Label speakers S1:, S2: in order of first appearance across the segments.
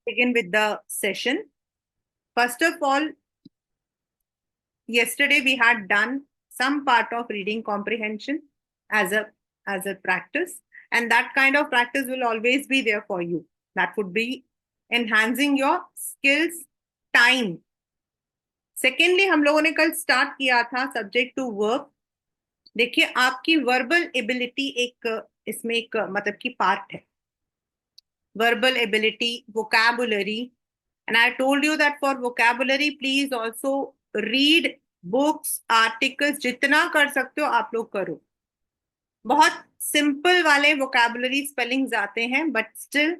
S1: begin with the session. First of all, yesterday we had done some part of reading comprehension as a practice, and that kind of practice will always be there for you. That would be enhancing your skills time. Secondly, हम लोगों ने कल start किया था subject to verb. देखिए, आपकी verbal ability इसमें एक मतलब की पार्ट है. Verbal ability, vocabulary. And I told you that for vocabulary, please also read books, articles, जितना कर सकते हो आप लोग करो. बहुत सिंपल वाले vocabulary spellings आते हैं, but still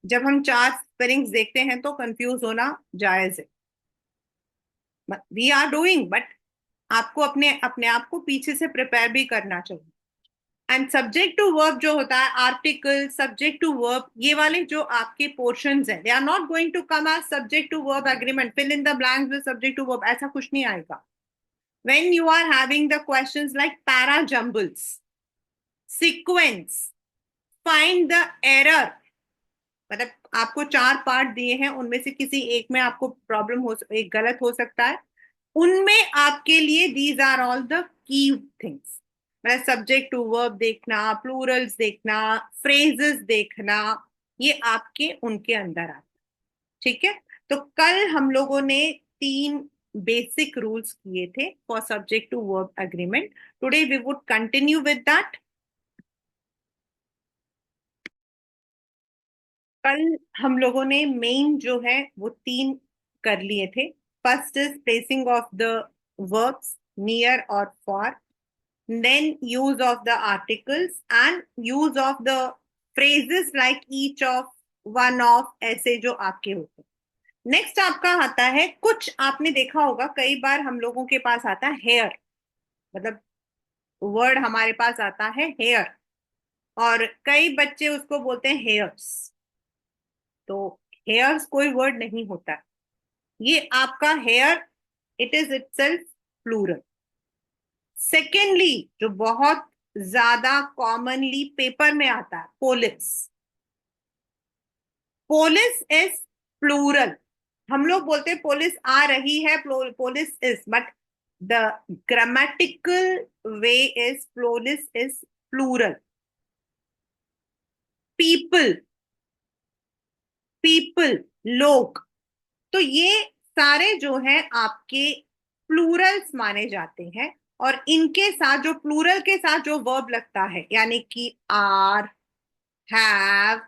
S1: जब हम 4 spellings देखते हैं तो कंफ्यूज होना जायज है. We are doing, but आपको अपने आप को पीछे से प्रिपेयर भी करना चाहिए. एंड सब्जेक्ट टू वर्ब जो होता है, आर्टिकल, सब्जेक्ट टू वर्ब, ये वाले जो आपके पोर्शंस हैं, they are not going to come as subject to verb agreement, fill in the blanks with subject to verb, ऐसा कुछ नहीं आएगा. When you are having the questions like para jumbles, sequence, find the error, मतलब आपको 4 part दिए हैं, उनमें से किसी एक में आपको प्रॉब्लम एक गलत हो सकता है. उनमें आपके लिए these are all the key things. मतलब सब्जेक्ट टू वर्ब देखना, प्लूरल्स देखना, फ्रेजेस देखना, ये आपके उनके अंदर आता है. ठीक है. तो कल हम लोगों ने 3 बेसिक रूल्स किए थे for subject to verb agreement. Today we would continue with that. कल हम लोगों ने मेन जो है वो 3 कर लिए थे. First is placing of the verbs near और for, then use of the articles and use of the phrases like each of, one of, ऐसे जो आपके होते हैं. नेक्स्ट आपका आता है, कुछ आपने देखा होगा कई बार हम लोगों के पास आता है हेयर, मतलब वर्ड हमारे पास आता है हेयर, और कई बच्चे उसको बोलते हैं हेयर्स. तो हेयर्स कोई वर्ड नहीं होता. ये आपका hair, it is itself plural. Secondly, जो बहुत ज्यादा कॉमनली पेपर में आता है, पोलिस. Police is plural. हम लोग बोलते हैं पोलिस आ रही है, police is, but the grammatical way is police is plural. People, people, लोग. तो ये सारे जो हैं आपके प्लूरल्स माने जाते हैं, और इनके साथ जो प्लूरल के साथ जो वर्ब लगता है, यानी कि आर, हैव,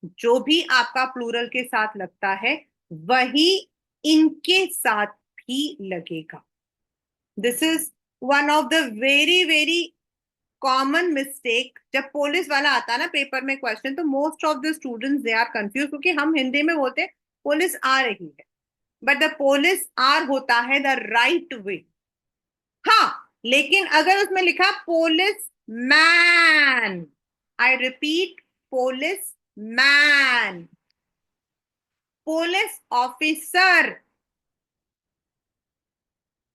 S1: जो भी आपका प्लूरल के साथ लगता है वही इनके साथ भी लगेगा. This is one of the very very common mistake. जब पोलिस वाला आता है ना पेपर में क्वेश्चन, तो most of the students they are confuse, क्योंकि हम हिंदी में बोलते हैं पुलिस आ रही है, बट द पुलिस आर होता है द राइट वे. हाँ, लेकिन अगर उसमें लिखा policeman, I repeat, policeman, police officer,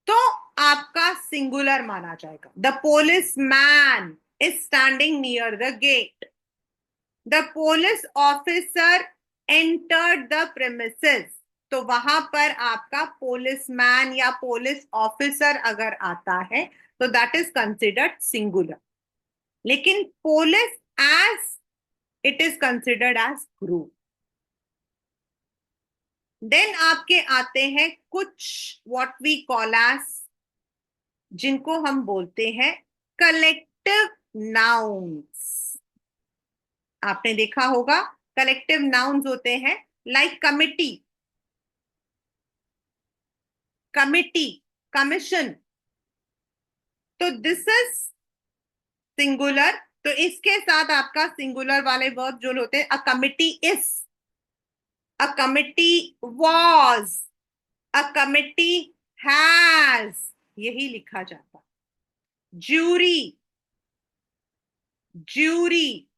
S1: तो आपका सिंगुलर माना जाएगा. The policeman is standing near the gate. The police officer entered the premises. तो वहां पर आपका पुलिसमैन या पुलिस ऑफिसर अगर आता है तो दैट इज कंसिडर्ड सिंगुलर. लेकिन police as it is considered as group. Then आपके आते हैं कुछ व्हाट वी कॉल एज, जिनको हम बोलते हैं कलेक्टिव नाउन्स. आपने देखा होगा कलेक्टिव नाउन्स होते हैं लाइक कमिटी, कमिटी, कमीशन. तो दिस इज सिंगुलर. तो इसके साथ आपका सिंगुलर वाले वर्ब जो होते हैं, a committee is, a committee was, a committee has, यही लिखा जाता. ज्यूरी, ज्यूरी,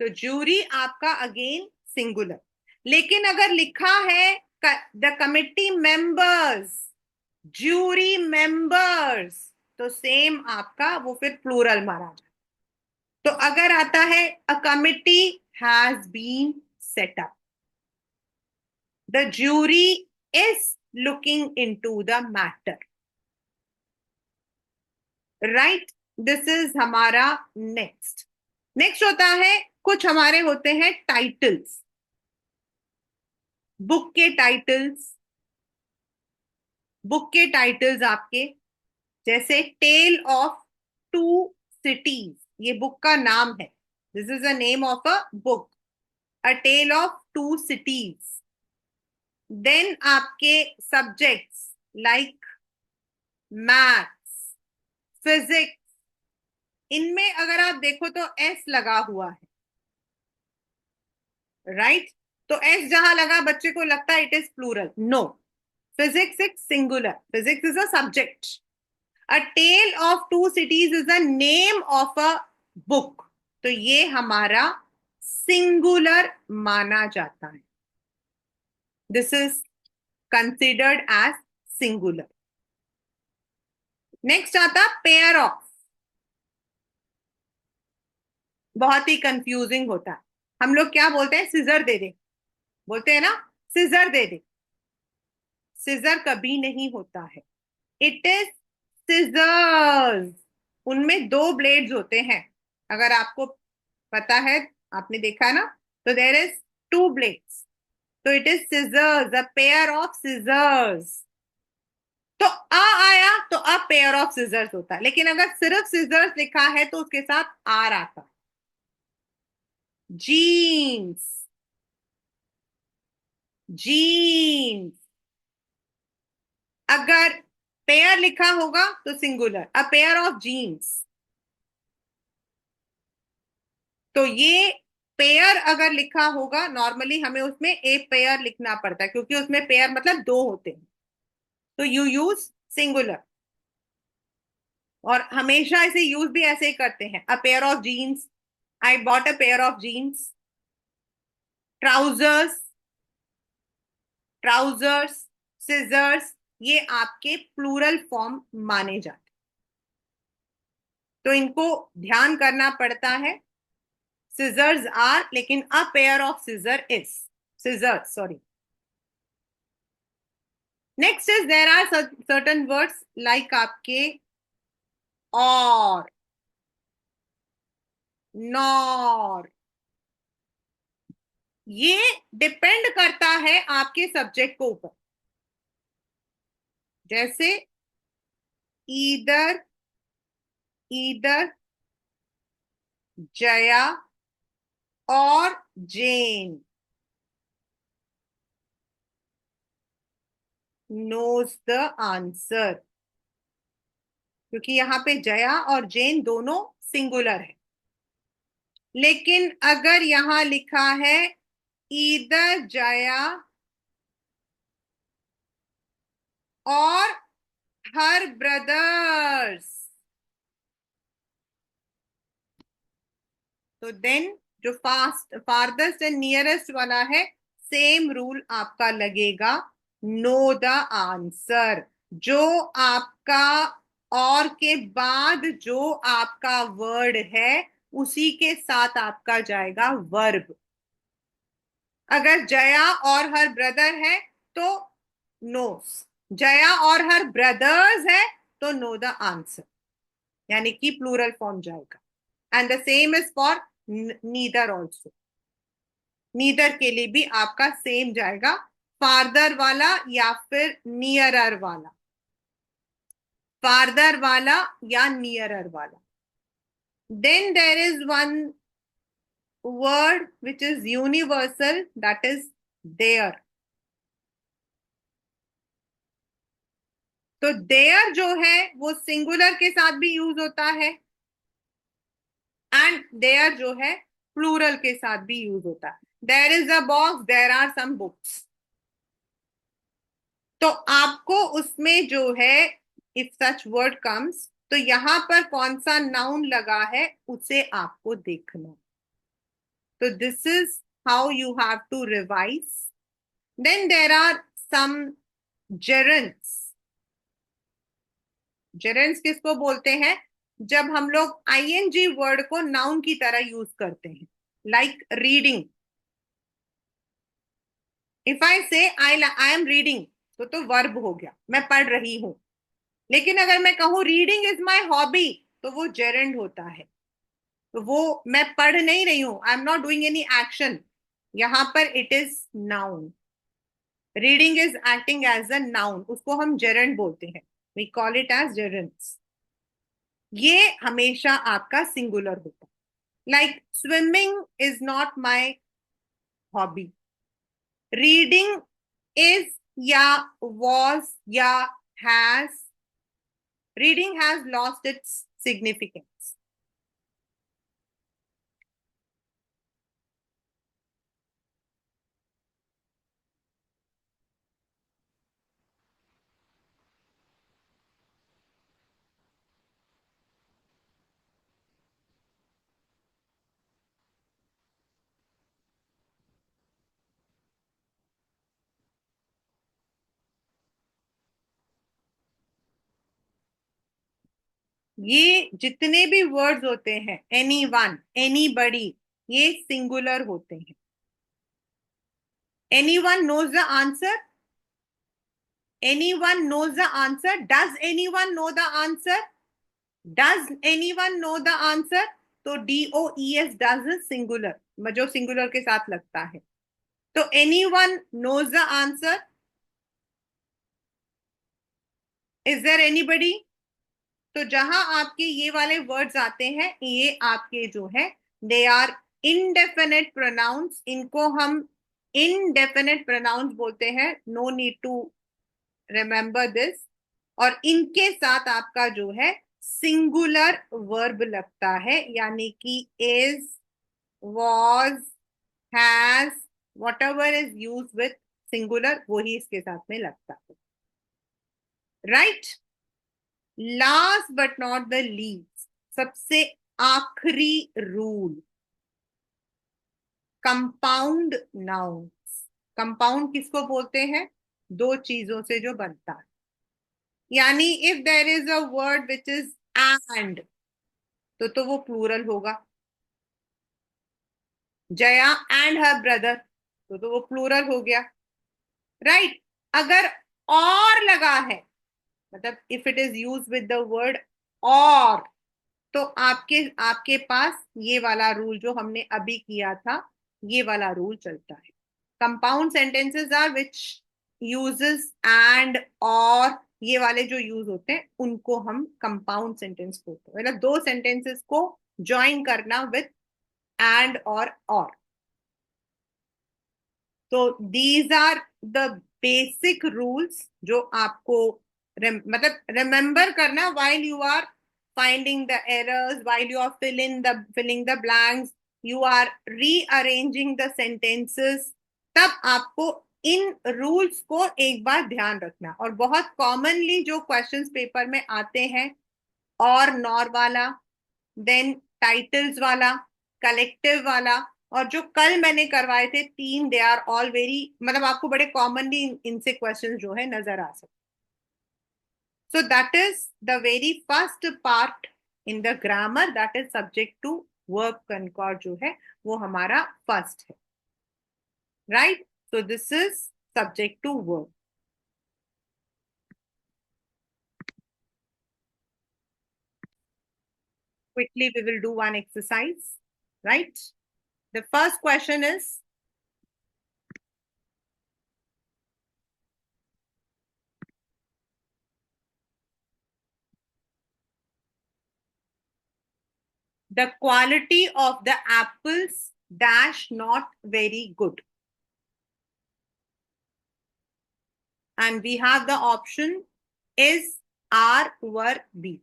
S1: तो ज्यूरी आपका अगेन सिंगुलर. लेकिन अगर लिखा है the committee members, jury members, तो सेम आपका वो फिर प्लूरल माना जाए. तो अगर आता है a committee has been set up, the jury is looking into the matter, right. This is हमारा नेक्स्ट। नेक्स्ट होता है, कुछ हमारे होते हैं टाइटल्स, बुक के टाइटल्स। बुक के टाइटल्स आपके, जैसे टेल ऑफ टू सिटीज, ये बुक का नाम है। This is a name of a book, a tale of two cities. Then आपके सब्जेक्ट्स लाइक मैथ्स, फिजिक्स, इनमें अगर आप देखो तो एस लगा हुआ है, राइट। तो एस जहां लगा बच्चे को लगता है it is plural, no. Physics is singular, physics is a subject. A tale of two cities is a name of a book, तो ये हमारा सिंगुलर माना जाता है। This is considered as singular. Next आता पेयर ऑफ, बहुत ही confusing होता है। हम लोग क्या बोलते हैं, सिजर दे दे, बोलते हैं ना, सिजर दे दे। सिजर कभी नहीं होता है, इट इज सिजर्स। उनमें दो ब्लेड्स होते हैं, अगर आपको पता है, आपने देखा है ना, तो देयर इज टू ब्लेड्स, तो it is scissors, a pair of scissors. तो आ आया तो अब पेयर ऑफ सिजर्स होता है, लेकिन अगर सिर्फ सिजर्स लिखा है तो उसके साथ आर आता है। Jeans, jeans. अगर पेयर लिखा होगा तो singular, a pair of jeans. तो ये पेयर अगर लिखा होगा, नॉर्मली हमें उसमें ए पेयर लिखना पड़ता है, क्योंकि उसमें पेयर मतलब दो होते हैं, तो यू यूज सिंगुलर। और हमेशा इसे यूज भी ऐसे ही करते हैं, a pair of jeans, I bought a pair of jeans. Trousers, trousers, scissors, ये आपके प्लूरल फॉर्म माने जाते हैं, तो इनको ध्यान करना पड़ता है। सिजर्स आर, लेकिन a pair of scissor is, scissors, sorry. Next is there are certain words like आपके और, नॉर। ये डिपेंड करता है आपके सब्जेक्ट को ऊपर, जैसे ईदर, ईदर, जया और जेन नोज द आंसर, क्योंकि यहाँ पे जया और जेन दोनों सिंगुलर है। लेकिन अगर यहां लिखा है ईदर जया और हर ब्रदर्स, तो देन जो फारदेस्ट एंड नियरेस्ट वाला है, सेम रूल आपका लगेगा, नो द आंसर। जो आपका और के बाद जो आपका वर्ड है, उसी के साथ आपका जाएगा वर्ब। अगर जया और हर ब्रदर है तो नोस, जया और हर ब्रदर्स है तो नो द आंसर, यानी कि प्लूरल फॉर्म जाएगा। And the same is for neither also, neither के लिए भी आपका सेम जाएगा, फार्दर वाला या फिर नियरर वाला, फार्दर वाला या नियरर वाला। Then there is one word which is universal, that is there। तो there जो है वो सिंगुलर के साथ भी यूज होता है, एंड there जो है प्लूरल के साथ भी यूज होता है। there is a box, there are some books। तो आपको उसमें जो है, if such word comes, तो यहां पर कौन सा नाउन लगा है उसे आपको देखना। तो this is how you have to revise. Then there are some gerunds। Gerunds किसको बोलते हैं, जब हम लोग आईएनजी वर्ड को नाउन की तरह यूज करते हैं, लाइक रीडिंग। इफ आई से आई एम रीडिंग, तो वर्ब हो गया, मैं पढ़ रही हूं। लेकिन अगर मैं कहूं रीडिंग इज माई हॉबी, तो वो जेरेंड होता है। तो वो मैं पढ़ नहीं रही हूं, I am not doing any action, यहां पर it is noun. Reading is acting as a noun, उसको हम जेरेंड बोलते हैं, we call it as gerunds. ये हमेशा आपका सिंगुलर होता है। Like swimming is not my hobby, reading is या वॉज या has, reading has lost its significance. ये जितने भी वर्ड्स होते हैं, एनी वन, एनी बडी, ये सिंगुलर होते हैं। Anyone knows the answer, anyone knows the answer, does anyone know the answer, does anyone know the answer. तो DOES does singular, जो सिंगुलर के साथ लगता है। तो anyone knows the answer, is there anybody. तो जहां आपके ये वाले वर्ड्स आते हैं, ये आपके जो है दे आर इनडेफिनेट प्रोनाउंस, इनको हम इनडेफिनेट प्रोनाउंस बोलते हैं। No need to remember this. और इनके साथ आपका जो है सिंगुलर वर्ब लगता है, यानी कि is, was, has, what ever is use with singular, वही इसके साथ में लगता है। Right. Last but not the least, सबसे आखिरी रूल, कंपाउंड नाउन्स। कंपाउंड किसको बोलते हैं? दो चीजों से जो बनता है। यानी if there is a word which is and, तो वो प्लूरल होगा। जया एंड हर ब्रदर, तो वो प्लूरल हो गया। Right right? अगर और लगा है, मतलब if it is use with the word और, तो आपके आपके पास ये वाला रूल जो हमने अभी किया था, ये वाला रूल चलता है। Compound sentences are which uses and or, ये वाले जो यूज होते हैं उनको हम कंपाउंड सेंटेंस बोलते हैं। मतलब दो सेंटेंसेस को ज्वाइन करना विथ एंड और। तो these are the basic rules जो आपको मतलब रिमेंबर करना while you are finding the errors, while you are filling the blanks, you are rearranging the sentences। तब आपको इन रूल्स को एक बार ध्यान रखना। और बहुत कॉमनली जो क्वेश्चंस पेपर में आते हैं, और नॉर वाला, देन टाइटल्स वाला, कलेक्टिव वाला, और जो कल मैंने करवाए थे तीन, दे आर ऑल वेरी, मतलब आपको बड़े कॉमनली इनसे क्वेश्चन जो है नजर आ सकते। So that is the very first part in the grammar, that is subject to verb concord, जो है वो हमारा फर्स्ट है। Right. So this is subject to verb. Quickly we will do one exercise. Right. The first question is, the quality of the apples dash not very good, and we have the option is, are, were, be।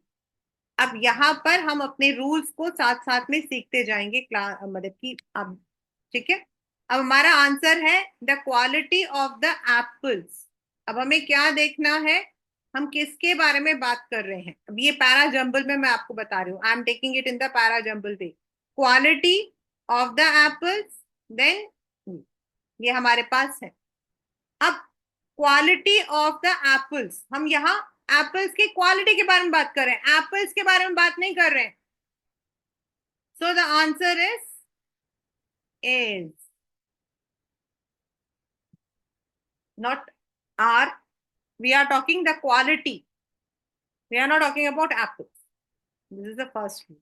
S1: अब यहां पर हम अपने rules को साथ साथ में सीखते जाएंगे क्लास, मतलब कि अब ठीक है। अब हमारा आंसर है the quality of the apples. अब हमें क्या देखना है, हम किसके बारे में बात कर रहे हैं? अब ये पैरा जंबल में मैं आपको बता रही हूँ, I am taking it in the para jumble way. Quality of the apples, then ये हमारे पास है। अब क्वालिटी ऑफ द एप्पल्स, हम यहाँ एप्पल्स की क्वालिटी के बारे में बात कर रहे हैं, एप्पल्स के बारे में बात नहीं कर रहे हैं। So the answer is not are. We are talking the quality. We are not talking about apples. This is the first rule.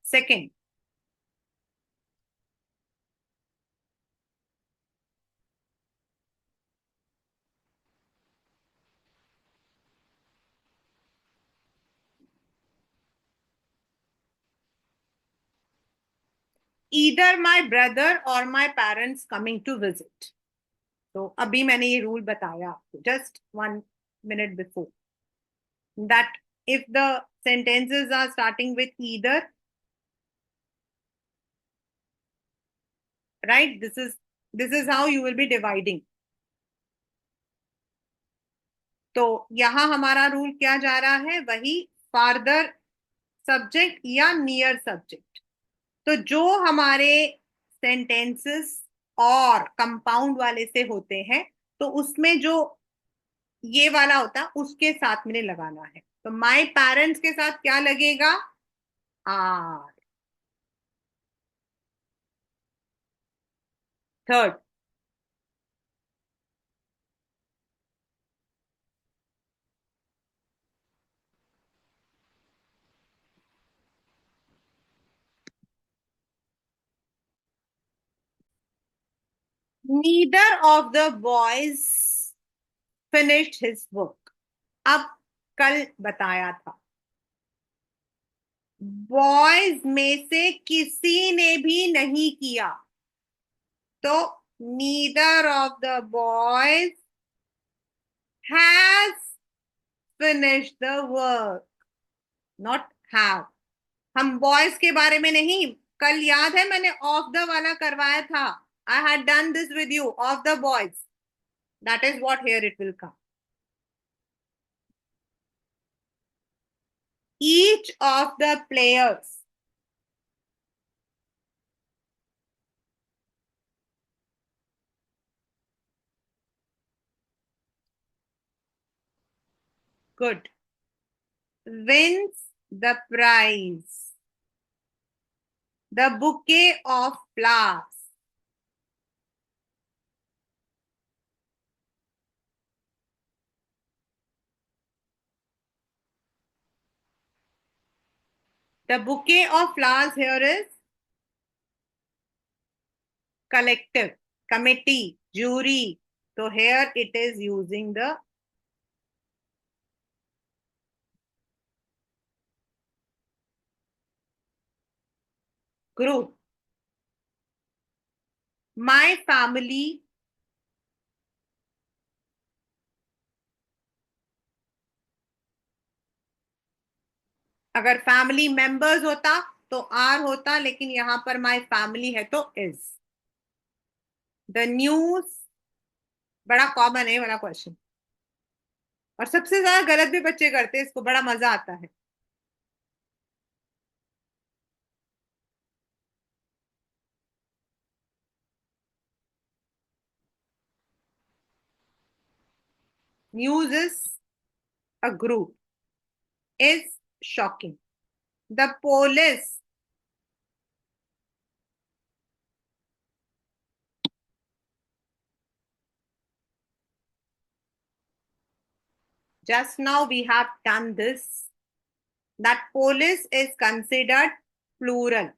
S1: Second, either my brother or my parents coming to visit. तो अभी मैंने ये rule बताया आपको just 1 minute before that if the sentences are starting with either, right, this is how you will be dividing. तो यहां हमारा rule क्या जा रहा है, वही फार्दर सब्जेक्ट या नियर सब्जेक्ट। तो जो हमारे सेंटेंसेस और कंपाउंड वाले से होते हैं, तो उसमें जो ये वाला होता है उसके साथ में लगाना है। तो माय पेरेंट्स के साथ क्या लगेगा, are. Third, neither of the boys finished his work. अब कल बताया था, बॉयज में से किसी ने भी नहीं किया, तो neither of the boys has finished the work, not have. हम बॉयज के बारे में नहीं, कल याद है मैंने ऑफ द वाला करवाया था, I had done this with you, of the boys, that is what here it will come. Each of the players, good, wins the prize, the bouquet of flowers, the bouquet of flowers here is collective, committee, jury, so here it is using the group. My family, अगर family members होता तो are होता, लेकिन यहां पर my family है तो is. The news, बड़ा कॉमन है वाला क्वेश्चन, और सबसे ज्यादा गलत भी बच्चे करते हैं इसको, बड़ा मजा आता है। News is a group, is shocking. The police, just now we have done this, that police is considered plural।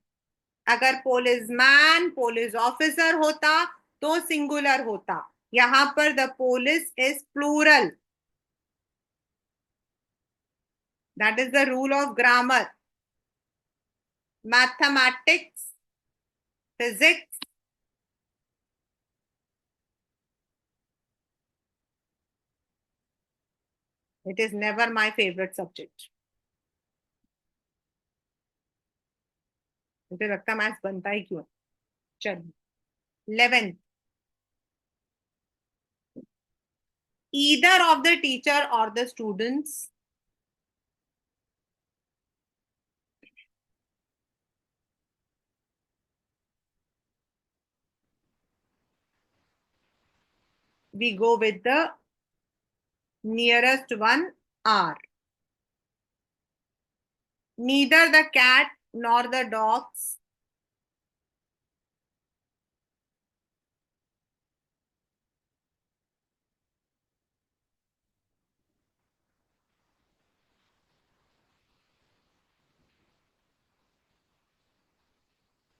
S1: अगर पुलिस मैन, पुलिस ऑफिसर होता तो सिंगुलर होता, यहां पर the police is plural. That is the rule of grammar. Mathematics, physics, it is never my favourite subject. मुझे लगता है maths बनता ही क्यों। चलिए, 11th, either of the teacher or the students we go with the nearest one, are। Neither the cat nor the dogs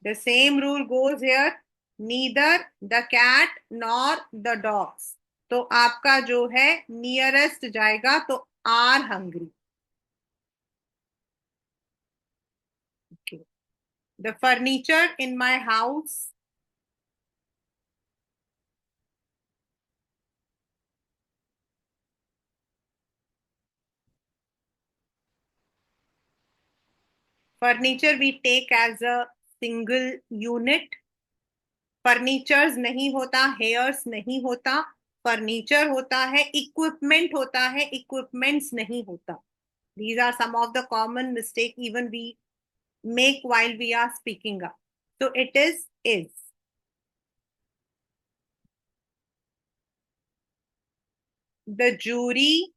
S1: the same rule goes here, neither the cat nor the dogs. तो आपका जो है nearest जाएगा, तो are hungry. Okay. The furniture in my house. Furniture we take as a single unit. Furnitures नहीं होता, hairs नहीं होता, फर्नीचर होता है, इक्विपमेंट होता है, इक्विपमेंट्स नहीं होता। These are some of the common mistake even we make while we are speaking up. So it is. The jury,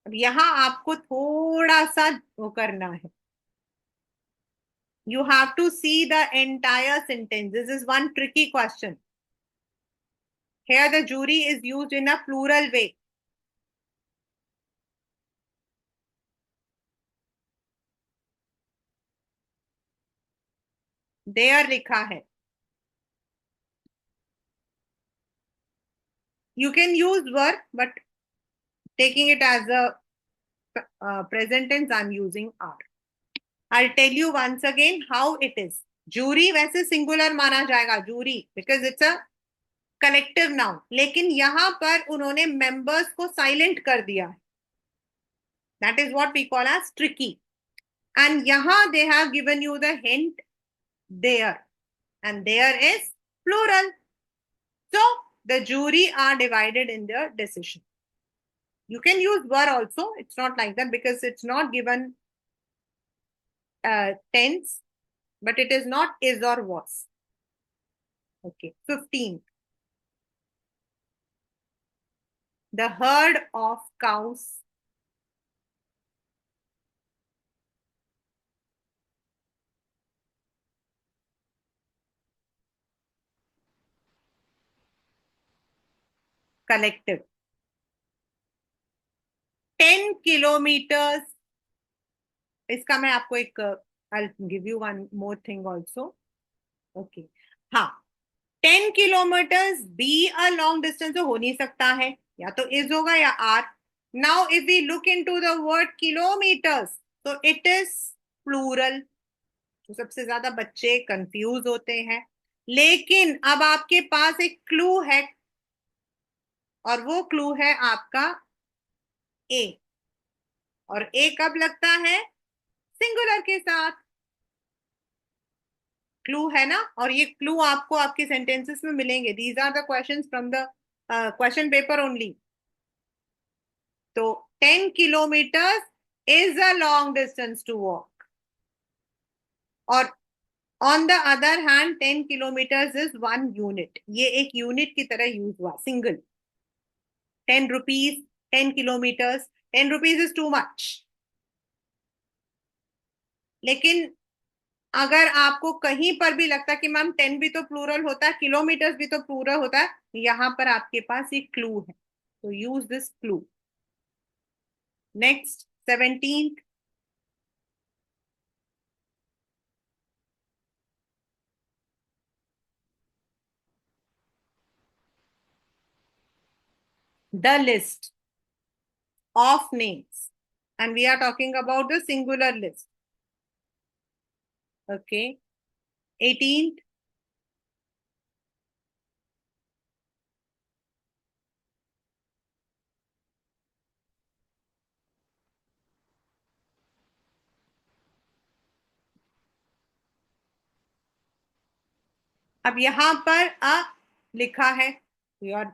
S1: यहां आपको थोड़ा सा वो करना है. You have to see the entire sentence. This is one tricky question. Here the jury is used in a plural way. There लिखा है. You can use were, but taking it as a present tense, I'm using are. I'll tell you once again how it is. Jury वैसे singular माना जाएगा, jury, because it's a collective noun, लेकिन यहां पर उन्होंने members को silent कर दिया है. That is what we call as tricky. And यहां they have given you the hint, there, and there is plural. So the jury are divided in their decision. You can use were also, it's not like that because it's not given tense, but it is not is or was. Okay. 15. The herd of cows. Collective. 10 kilometers. इसका मैं आपको एक, I'll give you one more thing also. Okay. हाँ. 10 kilometers be a long distance हो नहीं सकता है, या तो इज होगा या are. Now if we look into the word kilometres, तो इट इज प्लूरल. तो सबसे ज्यादा बच्चे कंफ्यूज होते हैं. लेकिन अब आपके पास एक क्लू है, और वो क्लू है आपका ए. और ए कब लगता है? सिंगुलर के साथ. क्लू है ना, और ये क्लू आपको आपके सेंटेंसेस में मिलेंगे. These are the questions from the question paper only. तो 10 kilometers is a long distance to walk. और on the other hand 10 kilometers is one unit. ये एक यूनिट की तरह यूज हुआ, single. 10 rupees, 10 kilometers. 10 rupees is too much. लेकिन अगर आपको कहीं पर भी लगता है कि मैम 10 भी तो प्लूरल होता है, किलोमीटर्स भी तो प्लूरल होता है, यहां पर आपके पास एक क्लू है. तो use this clue. Next, 17. The list of names, and we are talking about the singular list. Okay. 18th. अब यहां पर अ लिखा है, और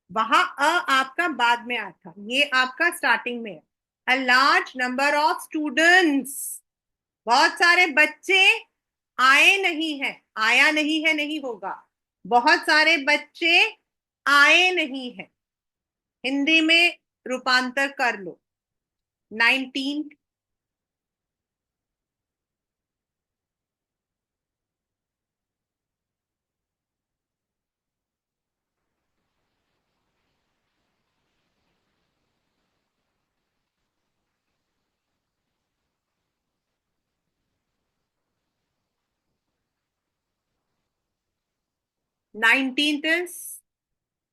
S1: वहां अ आपका बाद में आया था, ये आपका स्टार्टिंग में है. A large number of students. बहुत सारे बच्चे आए नहीं है. आया नहीं है नहीं होगा. बहुत सारे बच्चे आए नहीं है. हिंदी में रूपांतर कर लो. 19. 19th इज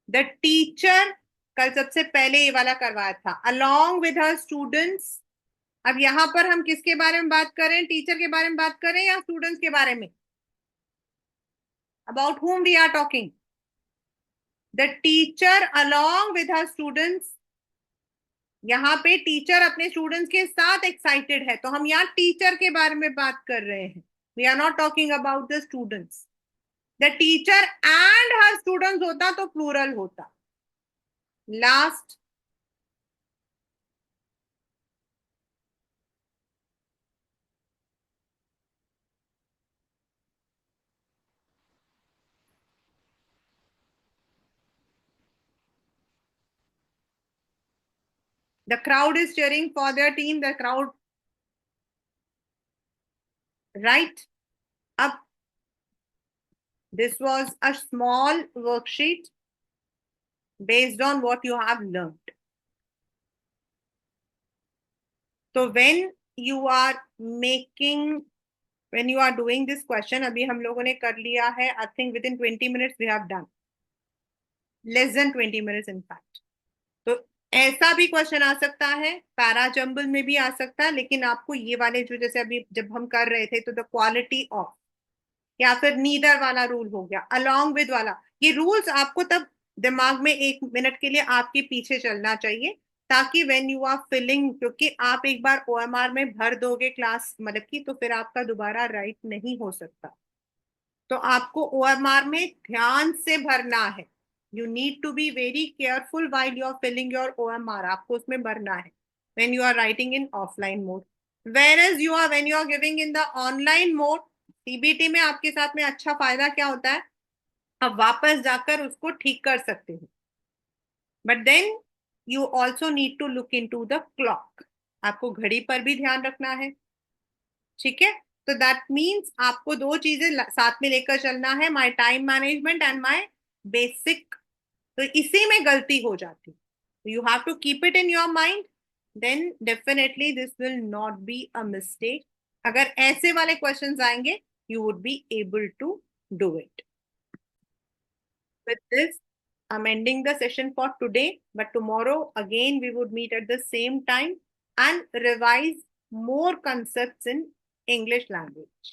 S1: द टीचर, कल सबसे पहले ये वाला करवाया था, along with her students। अब यहां पर हम किसके बारे में बात करें, टीचर के बारे में बात करें या स्टूडेंट्स के बारे में? About whom we are talking? The teacher along with her students। यहाँ पे टीचर अपने स्टूडेंट्स के साथ एक्साइटेड है, तो हम यहाँ टीचर के बारे में बात कर रहे हैं। We are not talking about the students. The teacher and her students होता तो प्लूरल होता। Last, the crowd is cheering for their team, the crowd, right. अब this was a small worksheet based on what you have learned. So you are making when you are doing this question, अभी हम लोगों ने कर लिया है, I think within 20 minutes we have done, less than 20 minutes in fact। तो ऐसा भी क्वेश्चन आ सकता है, पैरा जंबल में भी आ सकता है, लेकिन आपको ये वाले जो जैसे अभी जब हम कर रहे थे, तो द क्वालिटी ऑफ, या फिर नीदर वाला रूल हो गया, अलोंग विद वाला, ये रूल्स आपको तब दिमाग में 1 मिनट के लिए आपके पीछे चलना चाहिए, ताकि व्हेन यू आर फिलिंग, क्योंकि आप एक बार ओएमआर में भर दोगे क्लास मतलब की, तो फिर आपका दोबारा राइट नहीं हो सकता। तो आपको ओएमआर में ध्यान से भरना है। You need to be very careful while you are filling your OMR, आपको उसमें भरना है when you are writing in offline mode. Whereas you are when you are giving in the online mode, CBT में आपके साथ में अच्छा फायदा क्या होता है, आप वापस जाकर उसको ठीक कर सकते हो। But then you also need to look into the clock, आपको घड़ी पर भी ध्यान रखना है, ठीक है। तो दैट मीन्स आपको दो चीजें साथ में लेकर चलना है, my time management and my basic. तो इसी में गलती हो जाती, you have to keep it in your mind, then definitely this will not be a mistake. अगर ऐसे वाले क्वेश्चंस आएंगे, you would be able to do it. With this, I'm ending the session for today, but tomorrow again we would meet at the same time and revise more concepts in English language.